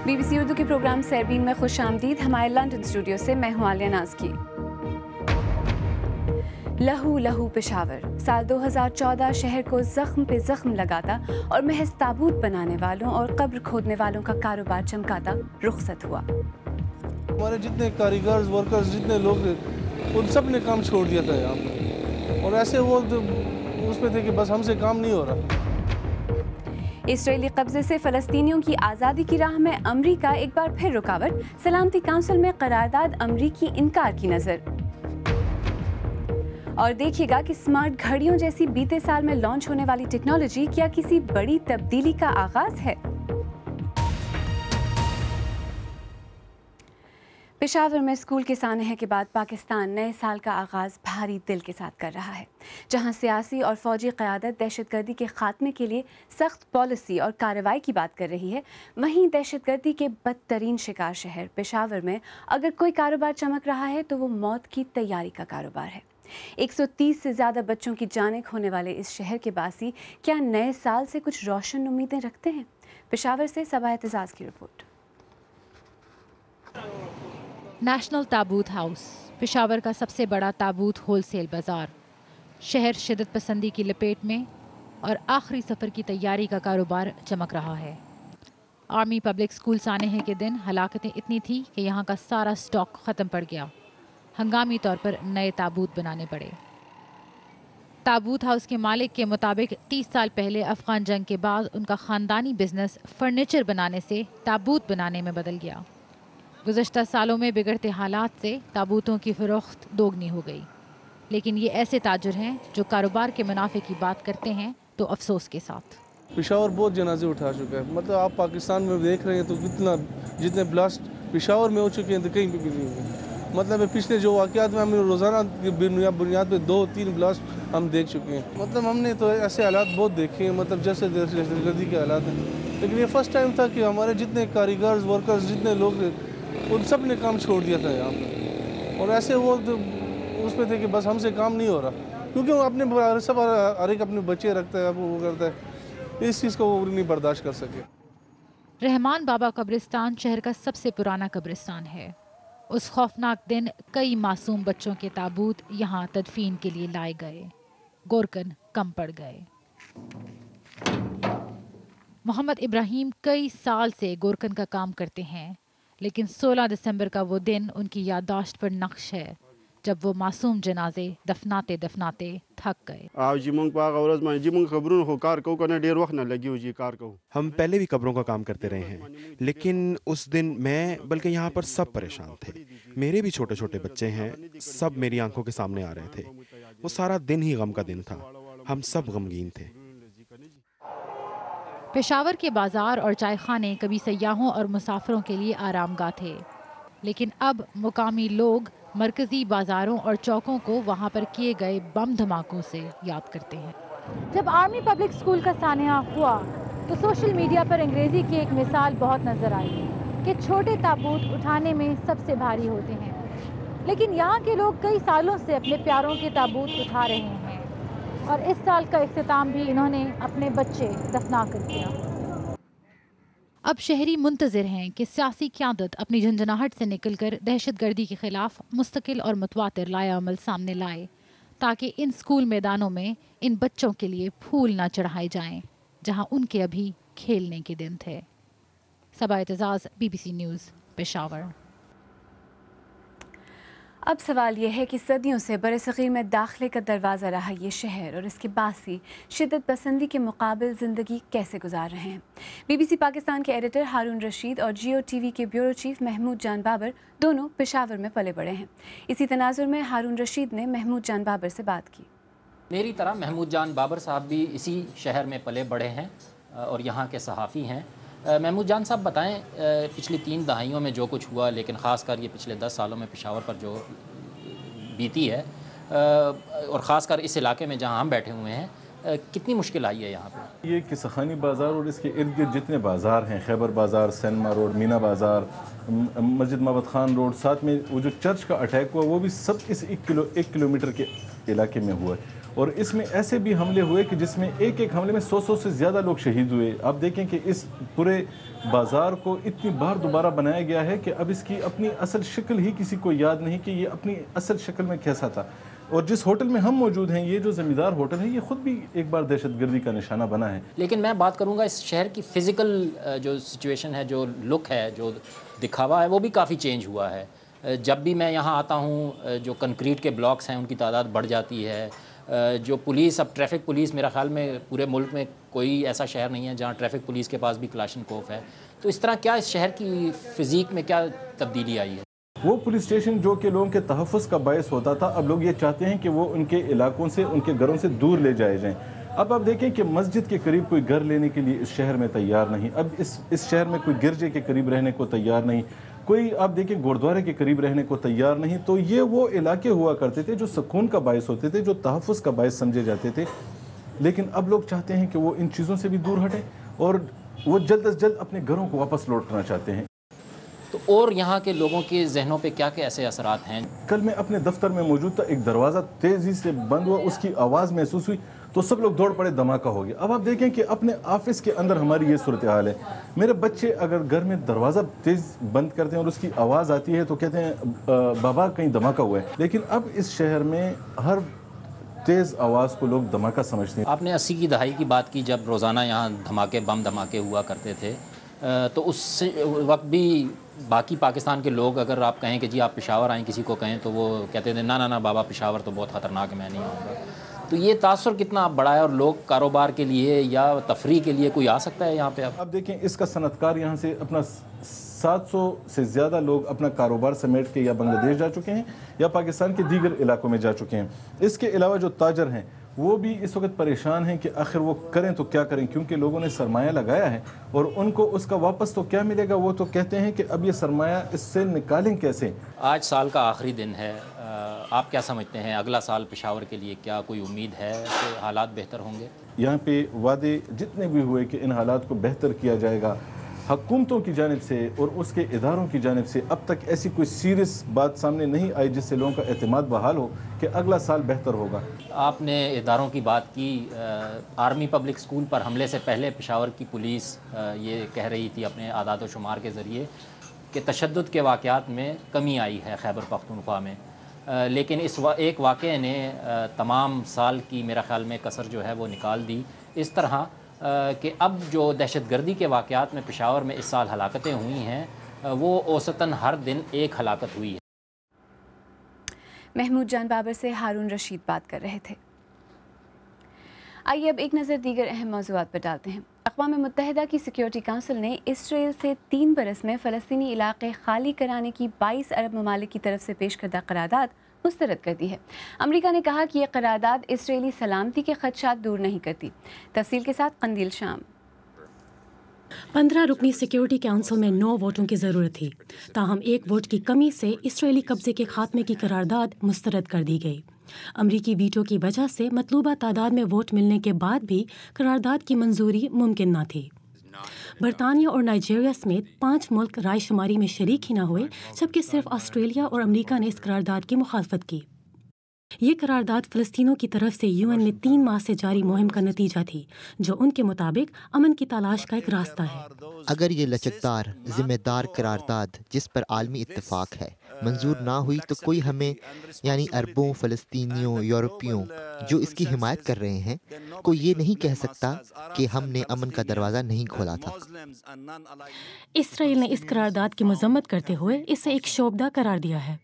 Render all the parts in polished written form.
BBC Urdu کے programme سیربین میں خوش آمدید. ہمارے لندن اسٹوڈیو سے میں ہوں عالیہ ناز کی. لہو لہو پشاور سال 2014 شہر کو زخم پہ زخم لگاتا اور محض تابوت بنانے والوں اور قبر کھودنے والوں کا کاروبار چمکاتا رخصت ہوا. ہمارے جتنے کاریگرز ورکرز جتنے لوگ تھے ان سب نے کام چھوڑ دیا تھا یہاں پہ, اور ایسے وہ اس پہ تھے کہ بس ہم سے کام نہیں ہو رہا. اسرائیلی قبضے سے فلسطینیوں کی آزادی کی راہ میں امریکہ ایک بار پھر رکاوٹ. سلامتی کونسل میں قرارداد امریکی انکار کی نظر. اور دیکھیے گا کہ سمارٹ گھڑیوں جیسی بیتے سال میں لانچ ہونے والی ٹیکنالوجی کیا کسی بڑی تبدیلی کا آغاز ہے. پشاور میں اسکول کے سانحے کے بعد پاکستان نئے سال کا آغاز بھاری دل کے ساتھ کر رہا ہے. جہاں سیاسی اور فوجی قیادت دہشت گردی کے خاتمے کے لیے سخت پالیسی اور کارروائی کی بات کر رہی ہے, وہیں دہشت گردی کے بدترین شکار شہر پشاور میں اگر کوئی کاروبار چمک رہا ہے تو وہ موت کی تیاری کا کاروبار ہے. 130 سے زیادہ بچوں کی جانیں کھونے والے اس شہر کے باسی کیا نئے سال سے کچھ روشن امیدیں رکھتے ہیں؟ پشاور سے صبا اعتزاز کی رپورٹ. نیشنل تابوت ہاؤس پشاور کا سب سے بڑا تابوت ہول سیل بازار. شہر شدت پسندی کی لپیٹ میں اور آخری سفر کی تیاری کا کاروبار چمک رہا ہے. آرمی پبلک اسکول سانحے کے دن ہلاکتیں اتنی تھیں کہ یہاں کا سارا سٹاک ختم پڑ گیا. ہنگامی طور پر نئے تابوت بنانے پڑے. تابوت ہاؤس کے مالک کے مطابق 30 سال پہلے افغان جنگ کے بعد ان کا خاندانی بزنس فرنیچر بنانے سے تابوت بنانے میں بدل گیا. گزشتہ سالوں میں بگڑتے حالات سے تابوتوں کی فروخت دوگنی ہو گئی. لیکن یہ ایسے تاجر ہیں جو کاروبار کے منافع کی بات کرتے ہیں تو افسوس کے ساتھ. پشاور بہت جنازے اٹھا چکا ہے. مطلب آپ پاکستان میں دیکھ رہے ہیں تو جتنے بلاسٹ پشاور میں ہو چکے ہیں تو کہیں بھی نہیں ہوئے. مطلب پچھلے جو واقعات میں ہم نے روزانہ کی بنیاد پہ 2-3 بلاسٹ ہم دیکھ چکے ہیں. مطلب ہم نے تو ایسے حالات بہت دیکھے ہیں, مطلب جیسے دہشت گردی کے حالات ہیں. لیکن یہ فرسٹ ٹائم تھا کہ ہمارے جتنے کاریگرز ورکرز جتنے لوگ تھے ان سب نے کام چھوڑ دیا تھا یہاں پہ, اور ایسے وہ اس پہ تھے کہ بس ہم سے کام نہیں ہو رہا. کیونکہ وہ اپنے سب ہر ایک اپنے بچے رکھتا ہے, وہ کرتا ہے, اس چیز کو وہ نہیں برداشت کر سکے. رحمان بابا قبرستان شہر کا سب سے پرانا قبرستان ہے. اس خوفناک دن کئی معصوم بچوں کے تابوت یہاں تدفین کے لیے لائے گئے. گورکن کم پڑ گئے. محمد ابراہیم کئی سال سے گورکن کا کام کرتے ہیں, لیکن 16 دسمبر کا وہ دن ان کی یادداشت پر نقش ہے جب وہ معصوم جنازے دفناتے دفناتے تھک گئے. ہم پہلے بھی قبروں کا کام کرتے رہے ہیں, لیکن اس دن میں بلکہ یہاں پر سب پریشان تھے. میرے بھی چھوٹے چھوٹے بچے ہیں, سب میری آنکھوں کے سامنے آ رہے تھے. وہ سارا دن ہی غم کا دن تھا, ہم سب غمگین تھے. پشاور کے بازار اور چائے خانے کبھی سیاحوں اور مسافروں کے لیے آرام گاہ تھے, لیکن اب مقامی لوگ مرکزی بازاروں اور چوکوں کو وہاں پر کیے گئے بم دھماکوں سے یاد کرتے ہیں. جب آرمی پبلک اسکول کا سانحہ ہوا تو سوشل میڈیا پر انگریزی کی ایک مثال بہت نظر آئی کہ چھوٹے تابوت اٹھانے میں سب سے بھاری ہوتے ہیں. لیکن یہاں کے لوگ کئی سالوں سے اپنے پیاروں کے تابوت اٹھا رہے ہیں, اور اس سال کا اختتام بھی انہوں نے اپنے بچے دفنا کر کیا. اب شہری منتظر ہیں کہ سیاسی قیادت اپنی جھنجھناہٹ سے نکل کر دہشت گردی کے خلاف مستقل اور متواتر لائحہ عمل سامنے لائے, تاکہ ان اسکول میدانوں میں ان بچوں کے لیے پھول نہ چڑھائے جائیں جہاں ان کے ابھی کھیلنے کے دن تھے. صبا اعتزاز, BBC نیوز, پشاور. اب سوال یہ ہے کہ صدیوں سے برصغیر میں داخلے کا دروازہ رہا یہ شہر اور اس کے باسی شدت پسندی کے مقابل زندگی کیسے گزار رہے ہیں. BBC پاکستان کے ایڈیٹر ہارون رشید اور جیو ٹی وی کے بیورو چیف محمود جان بابر دونوں پشاور میں پلے بڑے ہیں. اسی تناظر میں ہارون رشید نے محمود جان بابر سے بات کی. میری طرح محمود جان بابر صاحب بھی اسی شہر میں پلے بڑے ہیں اور یہاں کے صحافی ہیں. محمود جان صاحب بتائیں, پچھلی 3 دہائیوں میں جو کچھ ہوا, لیکن خاص کر یہ پچھلے 10 سالوں میں پشاور پر جو بیتی ہے, اور خاص کر اس علاقے میں جہاں ہم بیٹھے ہوئے ہیں, کتنی مشکل آئی ہے یہاں پہ؟ یہ کسخانی بازار اور اس کے ارد گرد جتنے بازار ہیں, خیبر بازار, سینما روڈ, مینا بازار, مسجد محمد خان روڈ, ساتھ میں وہ جو چرچ کا اٹیک ہوا وہ بھی سب اس 1 کلومیٹر کے علاقے میں ہوا ہے. اور اس میں ایسے بھی حملے ہوئے کہ جس میں ایک ایک حملے میں 100 سے زیادہ لوگ شہید ہوئے. آپ دیکھیں کہ اس پورے بازار کو اتنی بار دوبارہ بنایا گیا ہے کہ اب اس کی اپنی اصل شکل ہی کسی کو یاد نہیں کہ یہ اپنی اصل شکل میں کیسا تھا. اور جس ہوٹل میں ہم موجود ہیں, یہ جو زمیندار ہوٹل ہے, یہ خود بھی ایک بار دہشت گردی کا نشانہ بنا ہے. لیکن میں بات کروں گا اس شہر کی فزیکل جو سچویشن ہے, جو لک ہے, جو دکھاوا ہے, وہ بھی کافی چینج ہوا ہے. جب بھی میں یہاں آتا ہوں, جو کنکریٹ کے بلاکس ہیں ان کی تعداد بڑھ جاتی ہے. جو پولیس, اب ٹریفک پولیس, میرا خیال میں پورے ملک میں کوئی ایسا شہر نہیں ہے جہاں ٹریفک پولیس کے پاس بھی کلاشنکوف ہے. تو اس طرح کیا اس شہر کی فزیک میں کیا تبدیلی آئی ہے؟ وہ پولیس اسٹیشن جو کہ لوگوں کے تحفظ کا باعث ہوتا تھا, اب لوگ یہ چاہتے ہیں کہ وہ ان کے علاقوں سے, ان کے گھروں سے دور لے جائے جائیں. اب آپ دیکھیں کہ مسجد کے قریب کوئی گھر لینے کے لیے اس شہر میں تیار نہیں. اب اس شہر میں کوئی گرجے کے قریب رہنے کو تیار نہیں, کوئی آپ دیکھیں گردوارے کے قریب رہنے کو تیار نہیں. تو یہ وہ علاقے ہوا کرتے تھے جو سکون کا باعث ہوتے تھے, جو تحفظ کا باعث سمجھے جاتے تھے. لیکن اب لوگ چاہتے ہیں کہ وہ ان چیزوں سے بھی دور ہٹیں اور وہ جلد از جلد اپنے گھروں کو واپس لوٹنا چاہتے ہیں. تو اور یہاں کے لوگوں کے ذہنوں پہ کیا کیا ایسے اثرات ہیں؟ کل میں اپنے دفتر میں موجود تھا, ایک دروازہ تیزی سے بند ہوا, اس کی آواز محسوس ہوئی تو سب لوگ دوڑ پڑے, دھماکہ ہو گیا. اب آپ دیکھیں کہ اپنے آفس کے اندر ہماری یہ صورتحال ہے. میرے بچے اگر گھر میں دروازہ تیز بند کرتے ہیں اور اس کی آواز آتی ہے تو کہتے ہیں بابا کہیں دھماکہ ہوا ہے. لیکن اب اس شہر میں ہر تیز آواز کو لوگ دھماکہ سمجھتے ہیں. آپ نے 80 کی دہائی کی بات کی, جب روزانہ یہاں بم دھماکے ہوا کرتے تھے, تو اس وقت بھی باقی پاکستان کے لوگ, اگر آپ کہیں کہ جی آپ پشاور آئیں کسی کو کہیں, تو وہ کہتے تھے نا بابا پشاور تو بہت خطرناک ہے, میں نہیں آؤں گا. تو یہ تاثر کتنا بڑا ہے, اور لوگ کاروبار کے لیے یا تفریح کے لیے کوئی آ سکتا ہے یہاں پہ؟ اب دیکھیں اس کا صنعت کار یہاں سے اپنا 700 سے زیادہ لوگ اپنا کاروبار سمیٹ کے یا بنگلہ دیش جا چکے ہیں یا پاکستان کے دیگر علاقوں میں جا چکے ہیں. اس کے علاوہ جو تاجر ہیں وہ بھی اس وقت پریشان ہیں کہ آخر وہ کریں تو کیا کریں, کیونکہ لوگوں نے سرمایہ لگایا ہے اور ان کو اس کا واپس تو کیا ملے گا. وہ تو کہتے ہیں کہ اب یہ سرمایہ اس سے نکالیں کیسے. آج سال کا آخری دن ہے, آپ کیا سمجھتے ہیں اگلا سال پشاور کے لیے کیا کوئی امید ہے کہ حالات بہتر ہوں گے؟ یہاں پہ وعدے جتنے بھی ہوئے کہ ان حالات کو بہتر کیا جائے گا, حکومتوں کی جانب سے اور اس کے اداروں کی جانب سے اب تک ایسی کوئی سیریس بات سامنے نہیں آئی جس سے لوگوں کا اعتماد بحال ہو کہ اگلا سال بہتر ہوگا. آپ نے اداروں کی بات کی, آرمی پبلک اسکول پر حملے سے پہلے پشاور کی پولیس یہ کہہ رہی تھی اپنے اعداد و شمار کے ذریعے کہ تشدد کے واقعات میں کمی آئی ہے خیبر پختونخوا میں, لیکن اس ایک واقعے نے تمام سال کی میرا خیال میں کسر جو ہے وہ نکال دی, اس طرح کہ اب جو دہشت گردی کے واقعات میں پشاور میں اس سال ہلاکتیں ہوئی ہیں وہ اوسطاً ہر دن ایک ہلاکت ہوئی ہے. محمود جان بابر سے ہارون رشید بات کر رہے تھے. آئیے اب ایک نظر دیگر اہم موضوعات پر ڈالتے ہیں. اقوام متحدہ کی سیکیورٹی کونسل نے اسرائیل سے 3 برس میں فلسطینی علاقے خالی کرانے کی 22 عرب ممالک کی طرف سے پیش کردہ قرارداد مسترد کر دی ہے. امریکہ نے کہا کہ یہ قرارداد اسرائیلی سلامتی کے خدشات دور نہیں کرتی. تفصیل کے ساتھ قندیل شام. 15 رکنی سیکیورٹی کونسل میں 9 ووٹوں کی ضرورت تھی, تاہم 1 ووٹ کی کمی سے اسرائیلی قبضے کے خاتمے کی قرارداد مسترد کر دی گئی. امریکی ویٹو کی وجہ سے مطلوبہ تعداد میں ووٹ ملنے کے بعد بھی قرارداد کی منظوری ممکن نہ تھی. برطانیہ اور نائجیریا سمیت 5 ملک رائے شماری میں شریک ہی نہ ہوئے, جبکہ صرف آسٹریلیا اور امریکہ نے اس قرارداد کی مخالفت کی. یہ قرارداد فلسطینیوں کی طرف سے UN میں 3 ماہ سے جاری مہم کا نتیجہ تھی, جو ان کے مطابق امن کی تلاش کا ایک راستہ ہے. اگر یہ لچکدار ذمہ دار قرارداد جس پر عالمی اتفاق ہے منظور نہ ہوئی تو کوئی ہمیں یعنی عربوں, فلسطینیوں, یورپیوں جو اس کی حمایت کر رہے ہیں, کوئی یہ نہیں کہہ سکتا کہ ہم نے امن کا دروازہ نہیں کھولا تھا. اسرائیل نے اس قرارداد کی مذمت کرتے ہوئے اسے ایک شعبدہ قرار دیا ہے.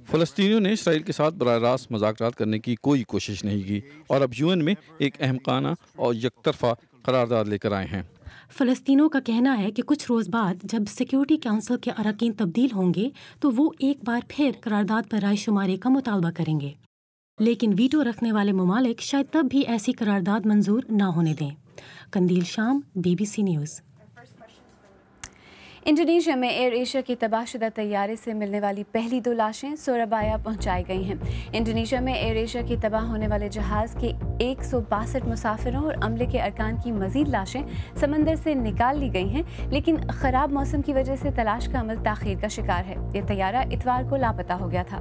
فلسطینیوں نے اسرائیل کے ساتھ براہ راست مذاکرات کرنے کی کوئی کوشش نہیں کی اور اب UN میں ایک احمقانہ اور یک طرفہ قرارداد لے کر آئے ہیں. فلسطینیوں کا کہنا ہے کہ کچھ روز بعد جب سیکیورٹی کونسل کے اراکین تبدیل ہوں گے تو وہ ایک بار پھر قرارداد پر رائے شماری کا مطالبہ کریں گے, لیکن ویٹو رکھنے والے ممالک شاید تب بھی ایسی قرارداد منظور نہ ہونے دیں. قندیل شام, BBC نیوز. انڈونیشیا میں ایئر ایشیا کی تباہ شدہ طیارے سے ملنے والی پہلی 2 لاشیں سورابایا پہنچائی گئی ہیں. انڈونیشیا میں ایئر ایشیا کی تباہ ہونے والے جہاز کے 162 مسافروں اور عملے کے ارکان کی مزید لاشیں سمندر سے نکال لی گئی ہیں, لیکن خراب موسم کی وجہ سے تلاش کا عمل تاخیر کا شکار ہے. یہ طیارہ اتوار کو لاپتہ ہو گیا تھا.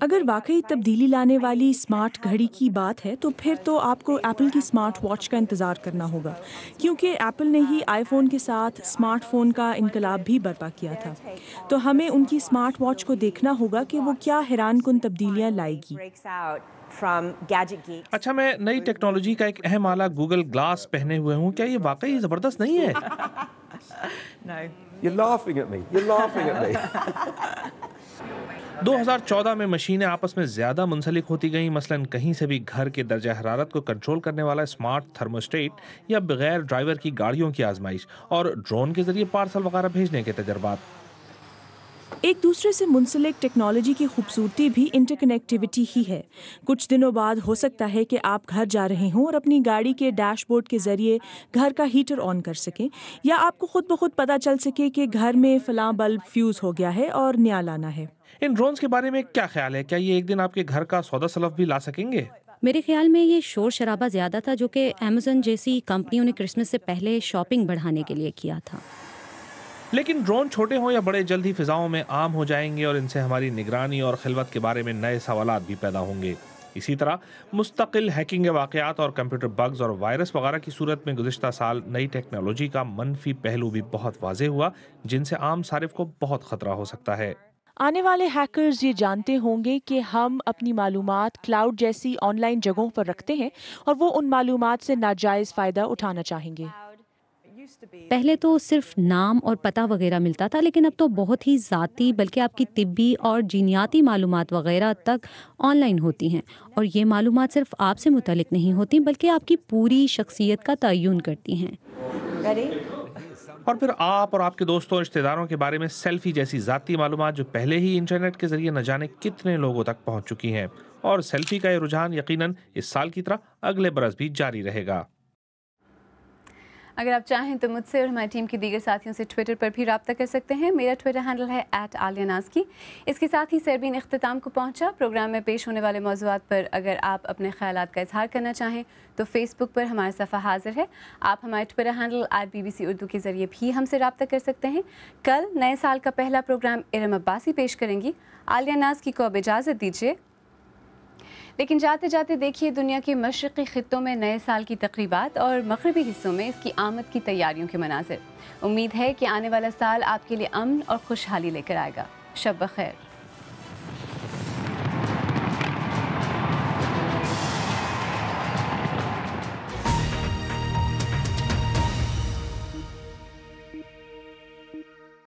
اگر واقعی تبدیلی لانے والی اسمارٹ گھڑی کی بات ہے تو پھر تو آپ کو ایپل کی اسمارٹ واچ کا انتظار کرنا ہوگا، کیونکہ ایپل نے ہی آئی فون کے ساتھ اسمارٹ فون کا انقلاب بھی برپا کیا تھا۔ تو ہمیں ان کی اسمارٹ واچ کو دیکھنا ہوگا کہ وہ کیا حیران کن تبدیلیاں لائے گی۔ اچھا، میں نئی ٹیکنالوجی کا ایک اہم آلہ گوگل گلاس پہنے ہوئے ہوں، کیا یہ واقعی زبردست نہیں ہے؟ You're laughing at me. You're laughing at me. 2014 میں مشینیں آپس میں زیادہ منسلک ہوتی گئیں، مثلاً کہیں سے بھی گھر کے درجہ حرارت کو کنٹرول کرنے والا اسمارٹ تھرموسٹیٹ یا بغیر ڈرائیور کی گاڑیوں کی آزمائش اور ڈرون کے ذریعے پارسل وغیرہ بھیجنے کے تجربات۔ ایک دوسرے سے منسلک ٹیکنالوجی کی خوبصورتی بھی انٹر کنیکٹیوٹی ہی ہے۔ کچھ دنوں بعد ہو سکتا ہے کہ آپ گھر جا رہے ہوں اور اپنی گاڑی کے ڈیش بورڈ کے ذریعے گھر کا ہیٹر آن کر سکیں، یا آپ کو خود بخود پتہ چل سکے کہ گھر میں فلاں بلب فیوز ہو گیا ہے اور نیا لانا ہے۔ ان ڈرونز کے بارے میں کیا خیال ہے؟ کیا یہ ایک دن آپ کے گھر کا سودا سلف بھی لا سکیں گے؟ میرے خیال میں یہ شور شرابہ زیادہ تھا جو کہ امیزون جیسی کمپنیوں نے کرسمس سے پہلے شاپنگ بڑھانے کے لیے کیا تھا۔ لیکن ڈرون چھوٹے ہوں یا بڑے جلد ہی فضاؤں میں عام ہو جائیں گے اور ان سے ہماری نگرانی اور خلوت کے بارے میں نئے سوالات بھی پیدا ہوں گے۔ اسی طرح مستقل ہیکنگ واقعات اور کمپیوٹر بگز اور وائرس وغیرہ کی صورت میں گزشتہ سال نئی ٹیکنالوجی کا منفی پہلو بھی بہت واضح ہوا، جن سے عام صارف کو بہت خطرہ ہو سکتا ہے۔ آنے والے ہیکرز یہ جانتے ہوں گے کہ ہم اپنی معلومات کلاؤڈ جیسی آن لائن جگہوں پر رکھتے ہیں اور وہ ان معلومات سے ناجائز فائدہ اٹھانا چاہیں گے۔ پہلے تو صرف نام اور پتہ وغیرہ ملتا تھا، لیکن اب تو بہت ہی ذاتی بلکہ آپ کی طبی اور جینیاتی معلومات وغیرہ تک آن لائن ہوتی ہیں، اور یہ معلومات صرف آپ سے متعلق نہیں ہوتی بلکہ آپ کی پوری شخصیت کا تعین کرتی ہیں۔ اور پھر آپ اور آپ کے دوستوں اور رشتہ داروں کے بارے میں سیلفی جیسی ذاتی معلومات جو پہلے ہی انٹرنیٹ کے ذریعے نہ جانے کتنے لوگوں تک پہنچ چکی ہیں، اور سیلفی کا یہ رجحان یقیناً اس سال کی طرح اگلے برس بھی جاری رہے گا۔ اگر آپ چاہیں تو مجھ سے اور ہماری ٹیم کے دیگر ساتھیوں سے ٹویٹر پر بھی رابطہ کر سکتے ہیں۔ میرا ٹویٹر ہینڈل ہے @عالیہ۔ اس کے ساتھ ہی سربین اختتام کو پہنچا۔ پروگرام میں پیش ہونے والے موضوعات پر اگر آپ اپنے خیالات کا اظہار کرنا چاہیں تو فیس بک پر ہمارا صفحہ حاضر ہے۔ آپ ہمارے ٹویٹر ہینڈل @BBC اردو کے ذریعے بھی ہم سے رابطہ کر سکتے ہیں۔ کل نئے سال کا پہلا پروگرام ارم عباسی پیش کریں گی۔ عالیہ ناز کی کو اب اجازت دیجیے، لیکن جاتے جاتے دیکھیے دنیا کے مشرقی خطوں میں نئے سال کی تقریبات اور مغربی حصوں میں اس کی آمد کی تیاریوں کے مناظر۔ امید ہے کہ آنے والا سال آپ کے لیے امن اور خوشحالی لے کر آئے گا۔ شب بخیر۔